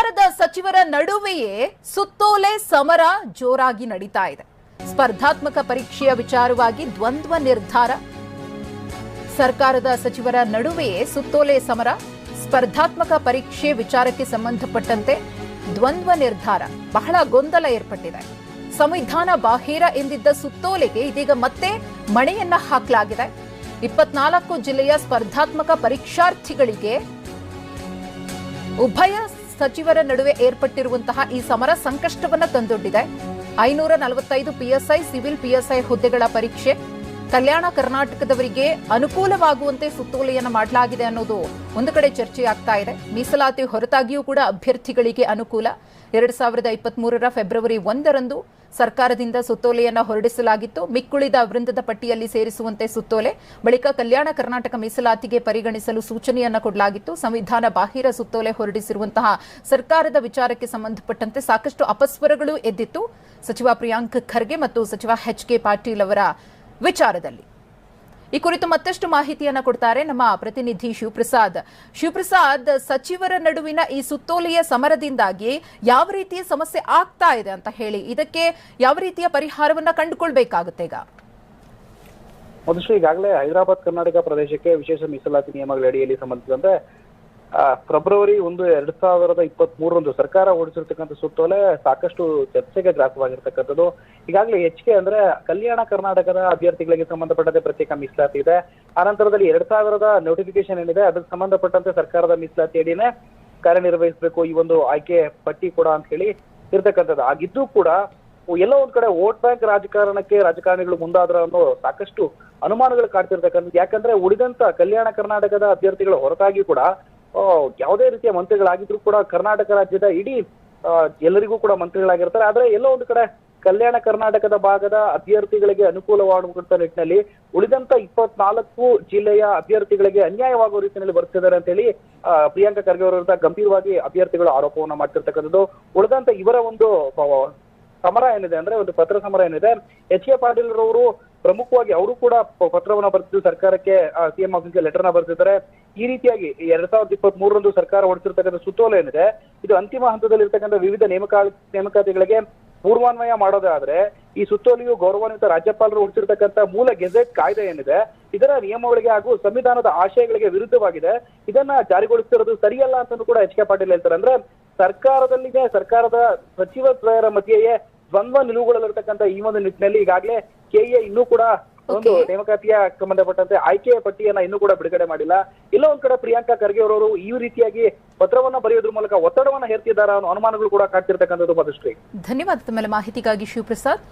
ಸರ್ಕಾರದ ಸಚಿವರ ನಡುವೆಯೇ ಸುತ್ತೋಲೆ ಸಮರ ಜೋರಾಗಿ ನಡೀತಾ ಇದೆ. ಸ್ಪರ್ಧಾತ್ಮಕ ಪರೀಕ್ಷೆಯ ವಿಚಾರವಾಗಿ ದ್ವಂದ್ವ ನಿರ್ಧಾರ. ಸರ್ಕಾರದ ಸಚಿವರ ನಡುವೆಯೇ ಸುತ್ತೋಲೆ ಸಮರ. ಸ್ಪರ್ಧಾತ್ಮಕ ಪರೀಕ್ಷೆ ವಿಚಾರಕ್ಕೆ ಸಂಬಂಧಪಟ್ಟಂತೆ ದ್ವಂದ್ವ ನಿರ್ಧಾರ. ಬಹಳ ಗೊಂದಲ ಏರ್ಪಟ್ಟಿದೆ. ಸಂವಿಧಾನ ಬಾಹಿರ ಎಂದಿದ್ದ ಸುತ್ತೋಲೆಗೆ ಇದೀಗ ಮತ್ತೆ ಮಣೆಯನ್ನ ಹಾಕಲಾಗಿದೆ. 24 ಜಿಲ್ಲೆಯ ಸ್ಪರ್ಧಾತ್ಮಕ ಪರೀಕ್ಷಾರ್ಥಿಗಳಿಗೆ ಉಭಯ ಸಚಿವರ ನಡುವೆ ಏರ್ಪಟ್ಟಿರುವಂತಹ ಈ ಸಮರ ಸಂಕಷ್ಟವನ್ನ ತಂದೊಡ್ಡಿದೆ. 545 ಪಿಎಸ್ಐ, ಸಿವಿಲ್ ಪಿಎಸ್ಐ ಹುದ್ದೆಗಳ ಪರೀಕ್ಷೆ ಕಲ್ಯಾಣ ಕರ್ನಾಟಕದವರಿಗೆ ಅನುಕೂಲವಾಗುವಂತೆ ಸುತ್ತೋಲೆಯನ್ನು ಮಾಡಲಾಗಿದೆ ಅನ್ನೋದು ಒಂದು ಕಡೆ ಚರ್ಚೆಯಾಗ್ತಾ ಇದೆ. ಮೀಸಲಾತಿ ಹೊರತಾಗಿಯೂ ಕೂಡ ಅಭ್ಯರ್ಥಿಗಳಿಗೆ ಅನುಕೂಲ. 2023 ಫೆಬ್ರವರಿ 1ರಂದು ಸರ್ಕಾರದಿಂದ ಸುತ್ತೋಲೆಯನ್ನು ಹೊರಡಿಸಲಾಗಿತ್ತು. ಮಿಕ್ಕುಳಿದ ವೃಂದದ ಪಟ್ಟಿಯಲ್ಲಿ ಸೇರಿಸುವಂತೆ ಸುತ್ತೋಲೆ. ಬಳಿಕ ಕಲ್ಯಾಣ ಕರ್ನಾಟಕ ಮೀಸಲಾತಿಗೆ ಪರಿಗಣಿಸಲು ಸೂಚನೆಯನ್ನ ಕೊಡಲಾಗಿತ್ತು. ಸಂವಿಧಾನ ಬಾಹಿರ ಸುತ್ತೋಲೆ ಹೊರಡಿಸಿರುವಂತಹ ಸರ್ಕಾರದ ವಿಚಾರಕ್ಕೆ ಸಂಬಂಧಪಟ್ಟಂತೆ ಸಾಕಷ್ಟು ಅಪಸ್ವರಗಳು ಎದ್ದಿತ್ತು. ಸಚಿವ ಪ್ರಿಯಾಂಕ್ ಖರ್ಗೆ ಮತ್ತು ಸಚಿವ ಎಚ್.ಕೆ. ಪಾಟೀಲ್ ಅವರ ವಿಚಾರದಲ್ಲಿ. ಈ ಕುರಿತು ಮತ್ತಷ್ಟು ಮಾಹಿತಿಯನ್ನ ಕೊಡ್ತಾರೆ ನಮ್ಮ ಪ್ರತಿನಿಧಿ ಶಿವಪ್ರಸಾದ್. ಶಿವಪ್ರಸಾದ್, ಸಚಿವರ ನಡುವಿನ ಈ ಸುತ್ತೋಲೆಯ ಸಮರದಿಂದಾಗಿ ಯಾವ ರೀತಿಯ ಸಮಸ್ಯೆ ಆಗ್ತಾ ಇದೆ ಅಂತ ಹೇಳಿ, ಇದಕ್ಕೆ ಯಾವ ರೀತಿಯ ಪರಿಹಾರವನ್ನ ಕಂಡುಕೊಳ್ಬೇಕಾಗುತ್ತೆ ಈಗ? ಮೊದಲು ಈಗಾಗಲೇ ಹೈದರಾಬಾದ್ ಕರ್ನಾಟಕ ಪ್ರದೇಶಕ್ಕೆ ವಿಶೇಷ ಮೀಸಲಾತಿ ನಿಯಮಗಳ ಅಡಿಯಲ್ಲಿ ಸಂಬಂಧಿಸಿದಂತೆ ಫೆಬ್ರವರಿ 1, 2023ರಂದು ಸರ್ಕಾರ ಹೊರಡಿಸಿರ್ತಕ್ಕಂಥ ಸುತ್ತೋಲೆ ಸಾಕಷ್ಟು ಚರ್ಚೆಗೆ ಗ್ರಾಸವಾಗಿರ್ತಕ್ಕಂಥದ್ದು. ಈಗಾಗಲೇ ಎಚ್.ಕೆ. ಅಂದ್ರೆ ಕಲ್ಯಾಣ ಕರ್ನಾಟಕದ ಅಭ್ಯರ್ಥಿಗಳಿಗೆ ಸಂಬಂಧಪಟ್ಟಂತೆ ಪ್ರತ್ಯೇಕ ಮೀಸಲಾತಿ ಇದೆ. ಆನಂತರದಲ್ಲಿ 2000 ನೋಟಿಫಿಕೇಶನ್ ಏನಿದೆ ಅದಕ್ಕೆ ಸಂಬಂಧಪಟ್ಟಂತೆ ಸರ್ಕಾರದ ಮೀಸಲಾತಿ ಅಡಿನೇ ಕಾರ್ಯನಿರ್ವಹಿಸಬೇಕು ಈ ಒಂದು ಆಯ್ಕೆ ಪಟ್ಟಿ ಕೂಡ ಅಂತ ಹೇಳಿ ಇರ್ತಕ್ಕಂಥದ್ದು. ಆಗಿದ್ದು ಕೂಡ ಎಲ್ಲೋ ಒಂದ್ ಕಡೆ ವೋಟ್ ಬ್ಯಾಂಕ್ ರಾಜಕಾರಣಕ್ಕೆ ರಾಜಕಾರಣಿಗಳು ಮುಂದಾದ್ರ ಅನ್ನೋ ಸಾಕಷ್ಟು ಅನುಮಾನಗಳು ಕಾಡ್ತಿರ್ತಕ್ಕಂಥದ್ದು. ಯಾಕಂದ್ರೆ ಉಳಿದಂತ ಕಲ್ಯಾಣ ಕರ್ನಾಟಕದ ಅಭ್ಯರ್ಥಿಗಳ ಹೊರತಾಗಿ ಕೂಡ ಯಾವುದೇ ರೀತಿಯ ಮಂತ್ರಿಗಳಾಗಿದ್ರು ಕೂಡ ಕರ್ನಾಟಕ ರಾಜ್ಯದ ಇಡೀ ಎಲ್ಲರಿಗೂ ಕೂಡ ಮಂತ್ರಿಗಳಾಗಿರ್ತಾರೆ. ಆದ್ರೆ ಎಲ್ಲೋ ಒಂದು ಕಡೆ ಕಲ್ಯಾಣ ಕರ್ನಾಟಕದ ಭಾಗದ ಅಭ್ಯರ್ಥಿಗಳಿಗೆ ಅನುಕೂಲವಾಗುವಂತ ನಿಟ್ಟಿನಲ್ಲಿ ಉಳಿದಂತ 24 ಜಿಲ್ಲೆಯ ಅಭ್ಯರ್ಥಿಗಳಿಗೆ ಅನ್ಯಾಯವಾಗುವ ರೀತಿಯಲ್ಲಿ ಬರ್ತಿದ್ದಾರೆ ಅಂತ ಹೇಳಿ ಪ್ರಿಯಾಂಕ ಖರ್ಗೆ ಅವರ ವಿರುದ್ಧ ಗಂಭೀರವಾಗಿ ಅಭ್ಯರ್ಥಿಗಳು ಆರೋಪವನ್ನ ಮಾಡ್ತಿರ್ತಕ್ಕಂಥದ್ದು. ಉಳಿದಂತ ಇವರ ಒಂದು ಸಮರ ಏನಿದೆ ಅಂದ್ರೆ ಒಂದು ಪತ್ರ ಸಮರ ಏನಿದೆ, ಎಚ್.ಕೆ. ಪಾಟೀಲ್ ರವರು ಪ್ರಮುಖವಾಗಿ ಅವರು ಕೂಡ ಪತ್ರವನ್ನ ಬರೆದಿದ್ದು ಸರ್ಕಾರಕ್ಕೆ ಸಿಎಂ ಆಫೀಸ್ಗೆ ಲೆಟರ್ನ ಬರೆದಿದ್ದಾರೆ. ಈ ರೀತಿಯಾಗಿ 2023ರಂದು ಸರ್ಕಾರ ಹೊರಡಿಸಿರ್ತಕ್ಕಂಥ ಸುತ್ತೋಲೆ ಏನಿದೆ ಇದು ಅಂತಿಮ ಹಂತದಲ್ಲಿ ಇರ್ತಕ್ಕಂಥ ವಿವಿಧ ನೇಮಕಾತಿಗಳಿಗೆ ಪೂರ್ವಾನ್ವಯ ಮಾಡೋದಾದ್ರೆ ಈ ಸುತ್ತೋಲೆಯು ಗೌರವಾನ್ವಿತ ರಾಜ್ಯಪಾಲರು ಹೊರಡಿಸಿರ್ತಕ್ಕಂಥ ಮೂಲ ಗೆಜೆಟ್ ಕಾಯ್ದೆ ಏನಿದೆ ಇದರ ನಿಯಮಗಳಿಗೆ ಹಾಗೂ ಸಂವಿಧಾನದ ಆಶಯಗಳಿಗೆ ವಿರುದ್ಧವಾಗಿದೆ. ಇದನ್ನ ಜಾರಿಗೊಳಿಸ್ತಿರೋದು ಸರಿಯಲ್ಲ ಅಂತಲೂ ಕೂಡ ಎಚ್.ಕೆ. ಪಾಟೀಲ್ ಹೇಳ್ತಾರೆ. ಅಂದ್ರೆ ಸರ್ಕಾರದ ಸಚಿವರ ಮಧ್ಯೆಯೇ ದ್ವಂದ್ವ ನಿಲುವುಗಳಲ್ಲಿರ್ತಕ್ಕಂಥ ಈ ಒಂದು ನಿಟ್ಟಿನಲ್ಲಿ ಈಗಾಗಲೇ ಕೆಎ ಇನ್ನೂ ಕೂಡ ಒಂದು ನೇಮಕಾತಿಯ ಸಂಬಂಧಪಟ್ಟಂತೆ ಆಯ್ಕೆಯ ಪಟ್ಟಿಯನ್ನ ಇನ್ನೂ ಕೂಡ ಬಿಡುಗಡೆ ಮಾಡಿಲ್ಲ. ಇಲ್ಲ ಒಂದ್ ಕಡೆ ಪ್ರಿಯಾಂಕಾ ಖರ್ಗೆ ಅವರವರು ಈ ರೀತಿಯಾಗಿ ಪತ್ರವನ್ನ ಬರೆಯೋದ್ರ ಮೂಲಕ ಒತ್ತಡವನ್ನ ಹೇರ್ತಿದ್ದಾರೆ ಅನ್ನೋ ಅನುಮಾನಗಳು ಕೂಡ ಕಾಡ್ತಿರ್ತಕ್ಕಂಥದ್ದು. ಮಧುಶ್ರೀ, ಧನ್ಯವಾದ ತಮ್ಮ ಮಾಹಿತಿಗಾಗಿ ಶಿವಪ್ರಸಾದ್.